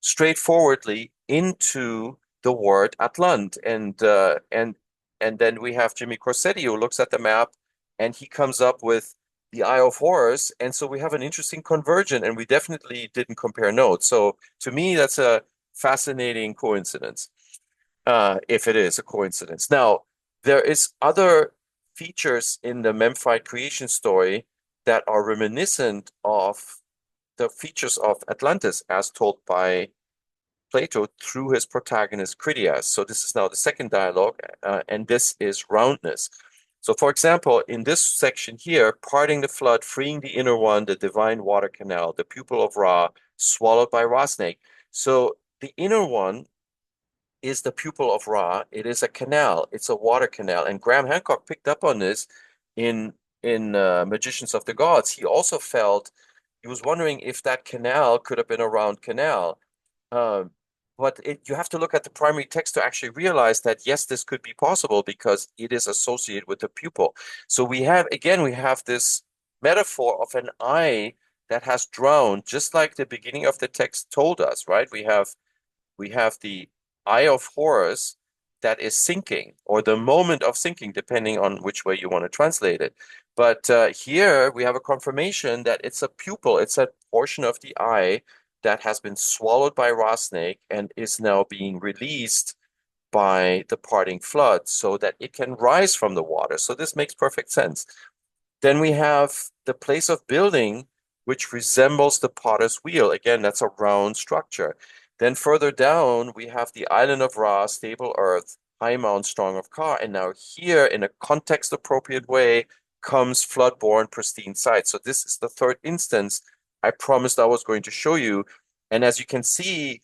straightforwardly into the word Atlant. And then we have Jimmy Corsetti who looks at the map and he comes up with the Eye of Horus. And so we have an interesting conversion, and we definitely didn't compare notes. So to me, that's a fascinating coincidence, if it is a coincidence. Now, there is other features in the Memphite creation story that are reminiscent of the features of Atlantis as told by Plato through his protagonist Critias. So this is now the second dialogue, and this is roundness. So for example, in this section here, parting the flood, freeing the inner one, the divine water canal, the pupil of Ra, swallowed by Ra snake. So the inner one is the pupil of Ra. It is a canal. It's a water canal. And Graham Hancock picked up on this in Magicians of the Gods. He also felt, he was wondering if that canal could have been a round canal. But you have to look at the primary text to actually realize that, yes, this could be possible because it is associated with the pupil. So we have this metaphor of an eye that has drowned, just like the beginning of the text told us, right? We have the Eye of Horus that is sinking, or the moment of sinking, depending on which way you want to translate it. But here we have a confirmation that it's a pupil, it's a portion of the eye that has been swallowed by Ra snake and is now being released by the parting flood so that it can rise from the water. So this makes perfect sense. Then we have the place of building, which resembles the potter's wheel. Again, that's a round structure. Then further down, we have the island of Ra, stable earth, high mount, strong of Ka. And now here, in a context-appropriate way, comes flood-born, pristine site. So this is the third instance I promised I was going to show you. And as you can see,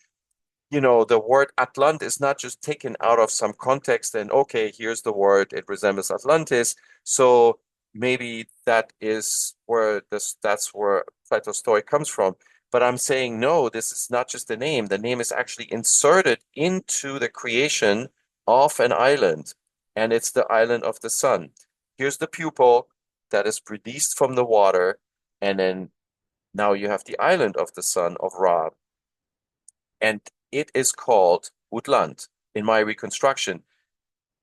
the word Atlant is not just taken out of some context and okay, here's the word, it resembles Atlantis. So maybe that's where Plato's story comes from. But I'm saying no, this is not just the name. The name is actually inserted into the creation of an island, and it's the island of the sun. Here's the pupil that is released from the water, and then now you have the island of the sun of Ra, and it is called Utland in my reconstruction.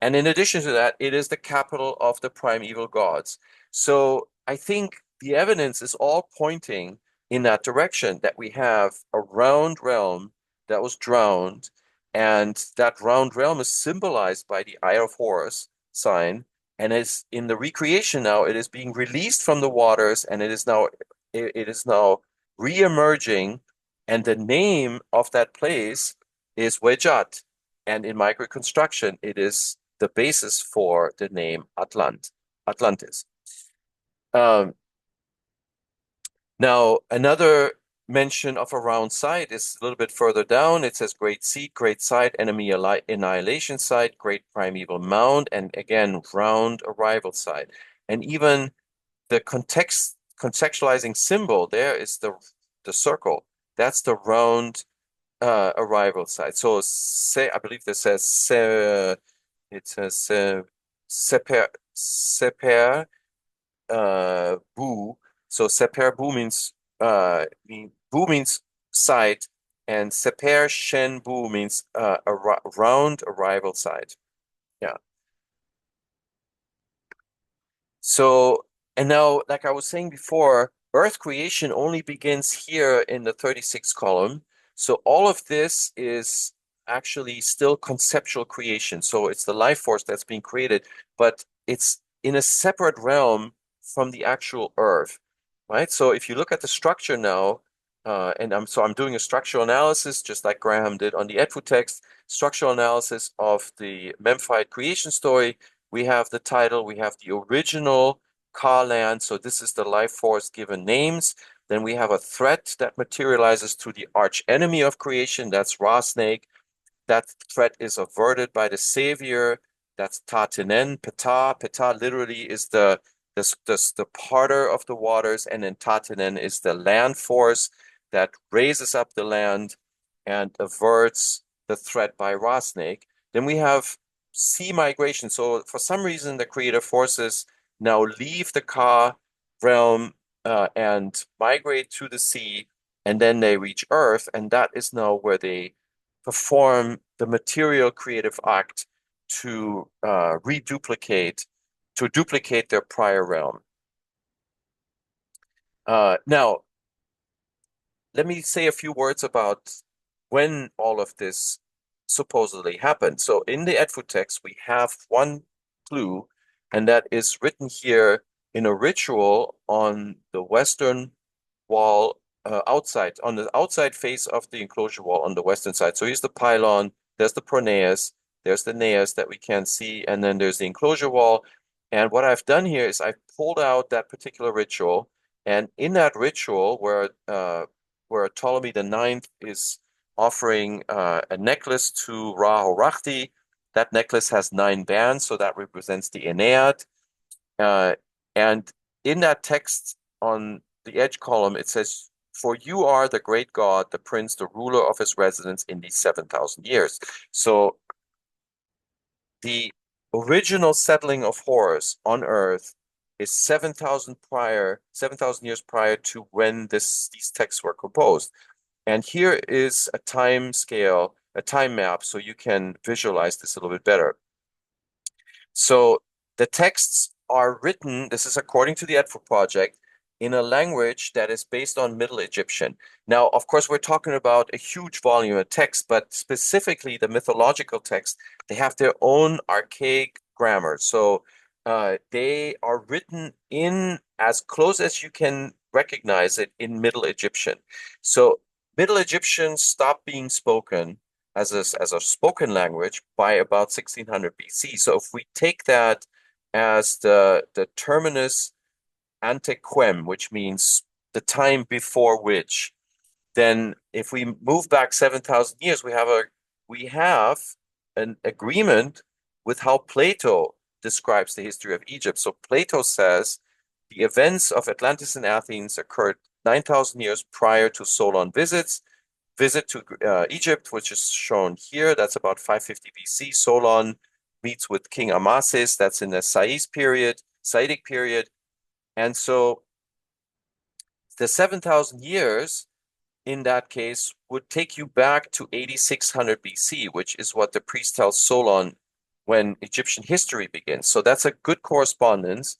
And in addition to that, it is the capital of the primeval gods. So I think the evidence is all pointing in that direction, that we have a round realm that was drowned, and that round realm is symbolized by the Eye of Horus sign, and is in the recreation now. It is being released from the waters, and it is now re-emerging, and the name of that place is Wejat. And in my reconstruction, it is the basis for the name Atlantis. Um, Now, another mention of a round site is a little bit further down. It says great seat, great site, enemy annihilation site, great primeval mound, and again, round arrival site. And even the contextualizing symbol there is the circle. That's the round arrival site. So say I believe this says it says seper bu. So seper bu bu means site, and seper shen bu means a round arrival site. Yeah. So, and now, like I was saying before, Earth creation only begins here in the 36 column. So all of this is actually still conceptual creation. So it's the life force that's being created, but it's in a separate realm from the actual Earth, right? So if you look at the structure now, and I'm doing a structural analysis, just like Graham did on the Edfu text, structural analysis of the Memphite creation story. We have the title, we have the original Ka land. So this is the life force given names. Then we have a threat that materializes to the arch enemy of creation. That's Ra Snake. That threat is averted by the savior. That's Tatinen, Ptah. Ptah literally is the parter of the waters, and then Tatinen is the land force that raises up the land and averts the threat by Ra Snake. Then we have sea migration. So for some reason, the creative forces now leave the Ka realm and migrate to the sea, and then they reach Earth, and that is now where they perform the material creative act to duplicate their prior realm. Now, let me say a few words about when all of this supposedly happened. So in the Edfu text, we have one clue, and that is written here in a ritual on the western wall, on the outside face of the enclosure wall on the western side. So here's the pylon, there's the pronaos, there's the naos that we can't see, and then there's the enclosure wall. And what I've done here is I've pulled out that particular ritual, and in that ritual where Ptolemy the Ninth is offering a necklace to Ra Horakhti. That necklace has 9 bands, so that represents the Aeneid. And in that text on the edge column, it says, "For you are the great God, the prince, the ruler of his residence in these 7,000 years." So the original settling of Horus on Earth is 7,000 years prior to when these texts were composed. And here is a time scale, a time map, so you can visualize this a little bit better. So the texts are written, this is according to the Edfu project, in a language that is based on Middle Egyptian. Now, of course, we're talking about a huge volume of text, but specifically the mythological texts, they have their own archaic grammar. So they are written in as close as you can recognize it in Middle Egyptian. So Middle Egyptian stopped being spoken as a spoken language by about 1600 BC. So if we take that as the terminus ante quem, which means the time before which, then if we move back 7,000 years, we have an agreement with how Plato describes the history of Egypt. So Plato says the events of Atlantis and Athens occurred 9,000 years prior to Solon visit to Egypt, which is shown here. That's about 550 BC. Solon meets with King Amasis. That's in the Saitic period. And so the 7,000 years in that case would take you back to 8600 BC, which is what the priest tells Solon when Egyptian history begins. So that's a good correspondence.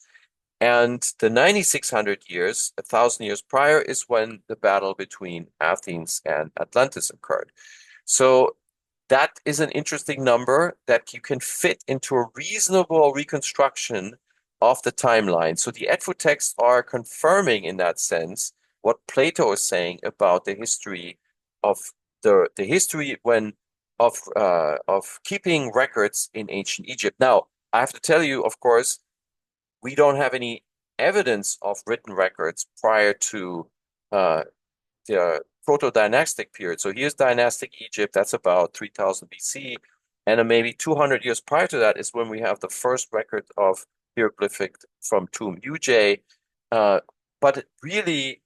And the 9600 years, 1,000 years prior, is when the battle between Athens and Atlantis occurred. So that is an interesting number that you can fit into a reasonable reconstruction of the timeline. So the Edfu texts are confirming in that sense what Plato is saying about the history of the history of keeping records in ancient Egypt. Now, I have to tell you, of course, we don't have any evidence of written records prior to the proto-dynastic period. So here's dynastic Egypt, that's about 3000 BC. And then maybe 200 years prior to that is when we have the first record of hieroglyphic from Tomb UJ. But really,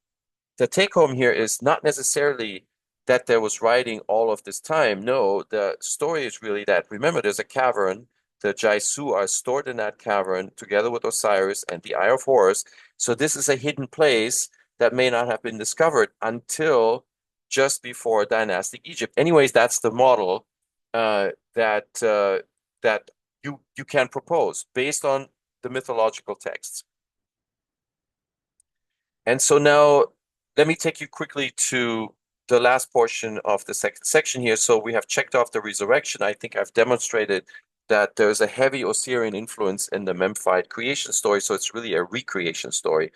the take home here is not necessarily that there was writing all of this time. No, the story is really that, remember, there's a cavern. The Jaisu are stored in that cavern together with Osiris and the Eye of Horus. So this is a hidden place that may not have been discovered until just before dynastic Egypt. Anyways, that's the model that you can propose based on the mythological texts. And so now let me take you quickly to the last portion of the second section here. So we have checked off the resurrection. I think I've demonstrated that there's a heavy Osirian influence in the Memphite creation story. So it's really a recreation story.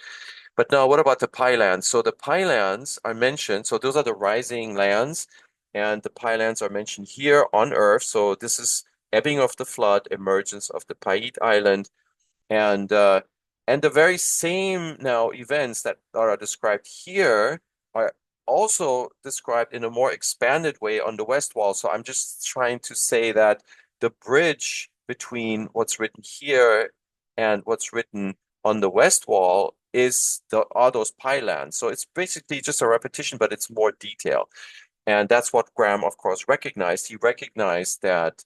But now what about the Pylands? So the Pylands are mentioned. So those are the rising lands. And the Pylands are mentioned here on Earth. So this is ebbing of the flood, emergence of the Paiute island. And the very same now events that are described here are also described in a more expanded way on the west wall. So I'm just trying to say that the bridge between what's written here and what's written on the west wall are those Pylands. So it's basically just a repetition, but it's more detail. And that's what Graham, of course, recognized. He recognized that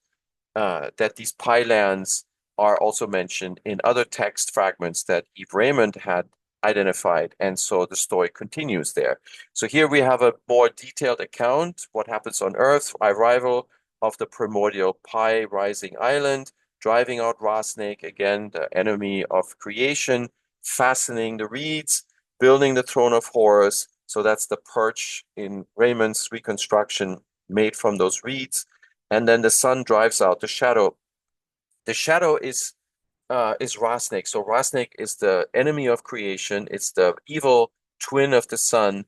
these Pylands are also mentioned in other text fragments that Eve Raymond had identified. And so the story continues there. So here we have a more detailed account, what happens on Earth, arrival of the primordial Pi rising island, driving out Ra-snake, again, the enemy of creation, fastening the reeds, building the throne of Horus. So that's the perch in Raymond's reconstruction made from those reeds. And then the sun drives out the shadow. The shadow is Ra-snake. So Ra-snake is the enemy of creation. It's the evil twin of the sun.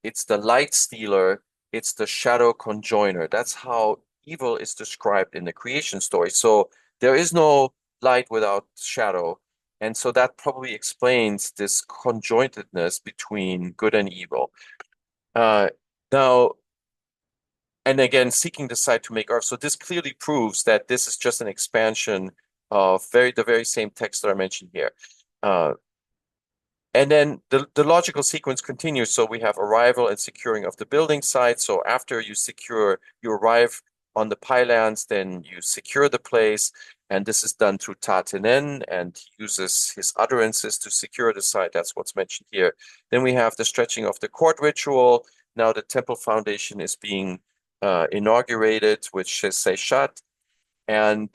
It's the light stealer. It's the shadow conjoiner. That's how evil is described in the creation story. So there is no light without shadow. And so that probably explains this conjointedness between good and evil. Now, and again, seeking the site to make Earth. So this clearly proves that this is just an expansion of the very same text that I mentioned here. And then the logical sequence continues. So we have arrival and securing of the building site. So after you arrive on the Pylands, then you secure the place. And this is done through Tatenen, and he uses his utterances to secure the site. That's what's mentioned here. Then we have the stretching of the court ritual. Now the temple foundation is being inaugurated, which is Seishat. And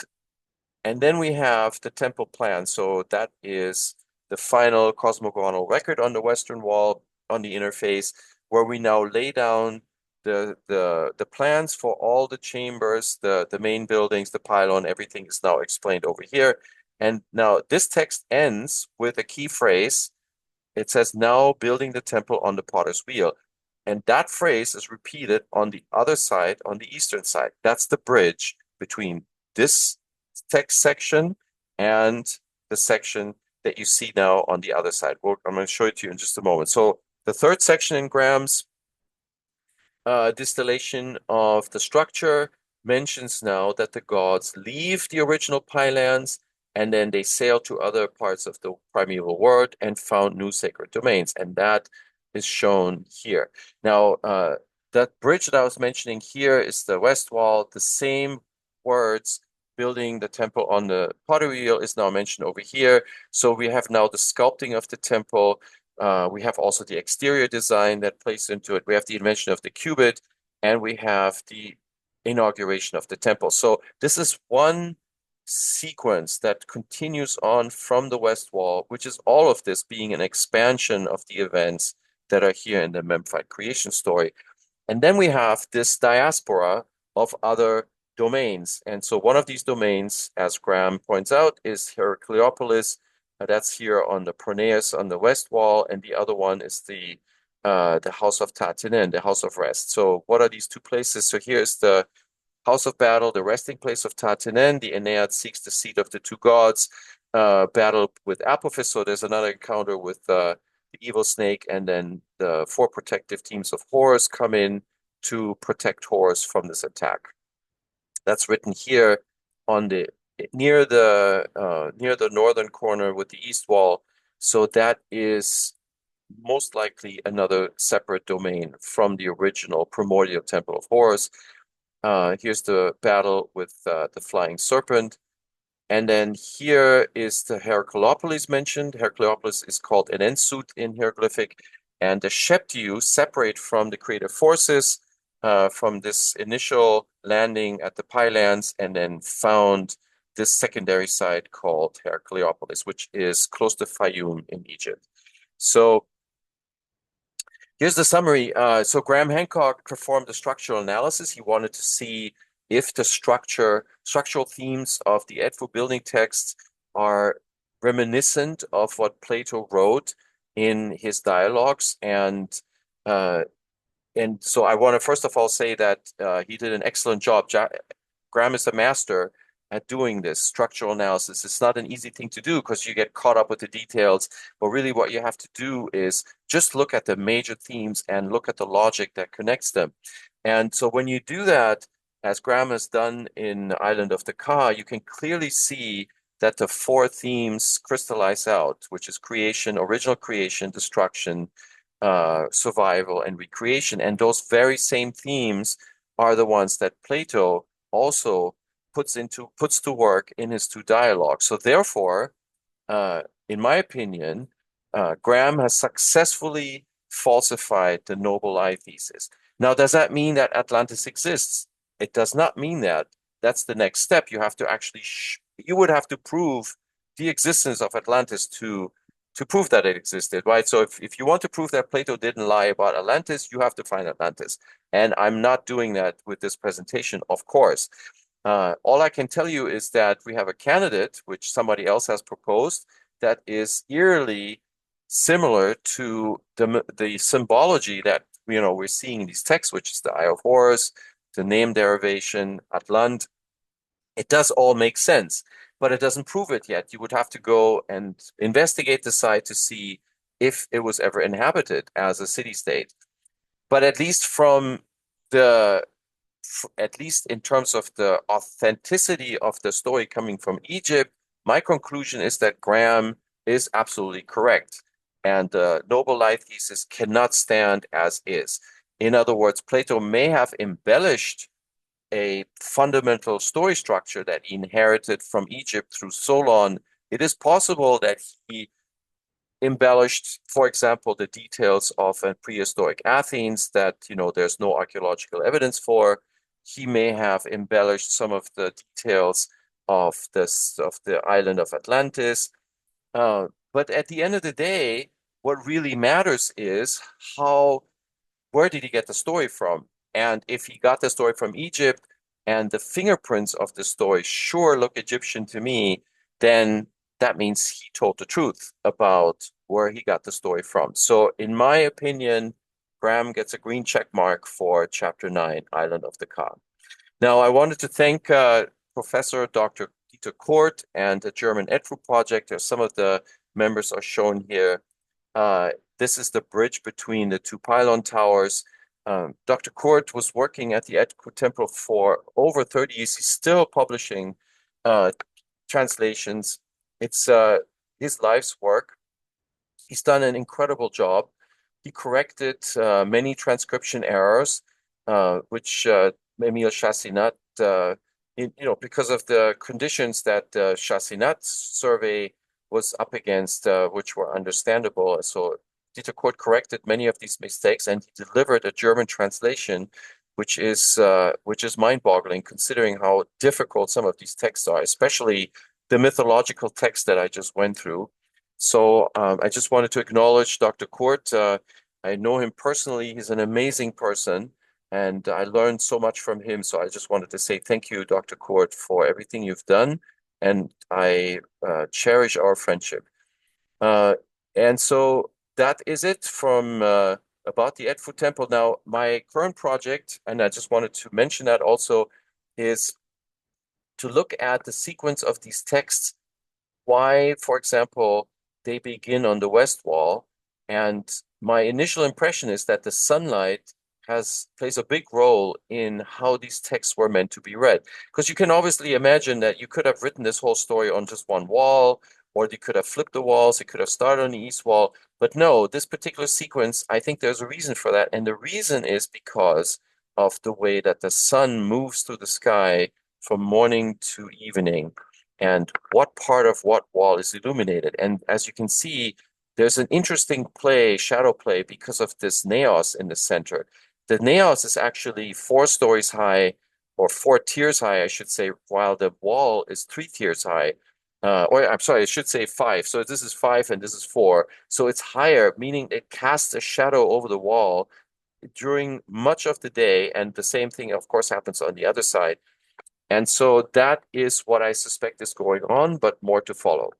then we have the temple plan. So that is the final cosmogonal record on the western wall on the interface, where we now lay down the plans for all the chambers, the main buildings, the pylon, everything is now explained over here. And now this text ends with a key phrase. It says, now building the temple on the potter's wheel. And that phrase is repeated on the other side, on the eastern side. That's the bridge between this text section and the section that you see now on the other side. I'm going to show it to you in just a moment. So the third section in Graham's distillation of the structure mentions now that the gods leave the original pylons and then they sail to other parts of the primeval world and found new sacred domains. And that is shown here. Now, that bridge that I was mentioning here is the west wall. The same words, building the temple on the pottery wheel, is now mentioned over here. So we have now the sculpting of the temple. We have also the exterior design that plays into it. We have the invention of the cubit, and we have the inauguration of the temple. So this is one sequence that continues on from the West Wall, which is all of this being an expansion of the events that are here in the Memphite creation story. And then we have this diaspora of other domains. And so one of these domains, as Graham points out, is Heracleopolis. That's here on the Pronaos on the west wall, and the other one is the house of Tatinen, the house of rest. So what are these two places? So here's the house of battle, the resting place of Tatinen. The Aeneid seeks the seat of the two gods, battle with Apophis. So there's another encounter with the evil snake, and then the four protective teams of Horus come in to protect Horus from this attack. That's written here on the near the northern corner with the east wall. So that is most likely another separate domain from the original primordial temple of Horus. Here's the battle with the flying serpent. And then here is the Heracleopolis mentioned. Heracleopolis is called an Ensut in hieroglyphic. And the Sheptiu separate from the creative forces from this initial landing at the pylons, and then found this secondary site called Heracleopolis, which is close to Fayum in Egypt. So here's the summary. So Graham Hancock performed a structural analysis. He wanted to see if the structural themes of the Edfu building texts are reminiscent of what Plato wrote in his dialogues. And so I want to first of all say that he did an excellent job. Graham is a master at doing this structural analysis. It's not an easy thing to do because you get caught up with the details. But really what you have to do is just look at the major themes and look at the logic that connects them. And so when you do that, as Graham has done in Island of the Ka, you can clearly see that the four themes crystallize out, which is creation, original creation, destruction, survival, and recreation. And those very same themes are the ones that Plato also puts to work in his two dialogues. So therefore, in my opinion, Graham has successfully falsified the Noble Lie Thesis. Now, does that mean that Atlantis exists? It does not mean that. That's the next step. You have to actually, you would have to prove the existence of Atlantis to prove that it existed, right? So if you want to prove that Plato didn't lie about Atlantis, you have to find Atlantis. And I'm not doing that with this presentation, of course. All I can tell you is that we have a candidate, which somebody else has proposed, that is eerily similar to the symbology that we're seeing in these texts, which is the Eye of Horus, the name derivation, Atlant. It does all make sense, but it doesn't prove it yet. You would have to go and investigate the site to see if it was ever inhabited as a city-state. But at least in terms of the authenticity of the story coming from Egypt, my conclusion is that Graham is absolutely correct. And the Noble Lie Thesis cannot stand as is. In other words, Plato may have embellished a fundamental story structure that he inherited from Egypt through Solon. It is possible that he embellished, for example, the details of a prehistoric Athens that there's no archaeological evidence for. He may have embellished some of the details of the island of Atlantis. But at the end of the day, what really matters is where did he get the story from? And if he got the story from Egypt and the fingerprints of the story sure look Egyptian to me, then that means he told the truth about where he got the story from. So in my opinion, Graham gets a green check mark for Chapter 9, Island of the Ka. Now, I wanted to thank Professor Dr. Dieter Kort and the German Edfu project. Some of the members are shown here. This is the bridge between the two pylon towers. Dr. Kurt was working at the Edfu Temple for over 30 years. He's still publishing uh, translations. It's his life's work. He's done an incredible job. He corrected many transcription errors, which Emile Chassinat, because of the conditions that Chassinat's survey was up against, which were understandable. So Dieter Kort corrected many of these mistakes, and he delivered a German translation, which is mind-boggling, considering how difficult some of these texts are, especially the mythological text that I just went through. So I just wanted to acknowledge Dr. Kort. I know him personally. He's an amazing person, and I learned so much from him. So I just wanted to say thank you, Dr. Kort, for everything you've done, and I cherish our friendship. Uh, and so that is it from about the Edfu Temple. Now, my current project, and I just wanted to mention that also, is to look at the sequence of these texts, why, for example, they begin on the west wall. And my initial impression is that the sunlight plays a big role in how these texts were meant to be read. Because you can obviously imagine that you could have written this whole story on just one wall, or you could have flipped the walls, it could have started on the east wall. But no, this particular sequence, I think there's a reason for that. And the reason is because of the way that the sun moves through the sky from morning to evening and what part of what wall is illuminated. And as you can see, there's an interesting shadow play, because of this naos in the center. The naos is actually 4 stories high, or 4 tiers high, I should say, while the wall is 3 tiers high. Or I'm sorry, I should say 5. So this is 5 and this is 4. So it's higher, meaning it casts a shadow over the wall during much of the day. And the same thing, of course, happens on the other side. And so that is what I suspect is going on, but more to follow.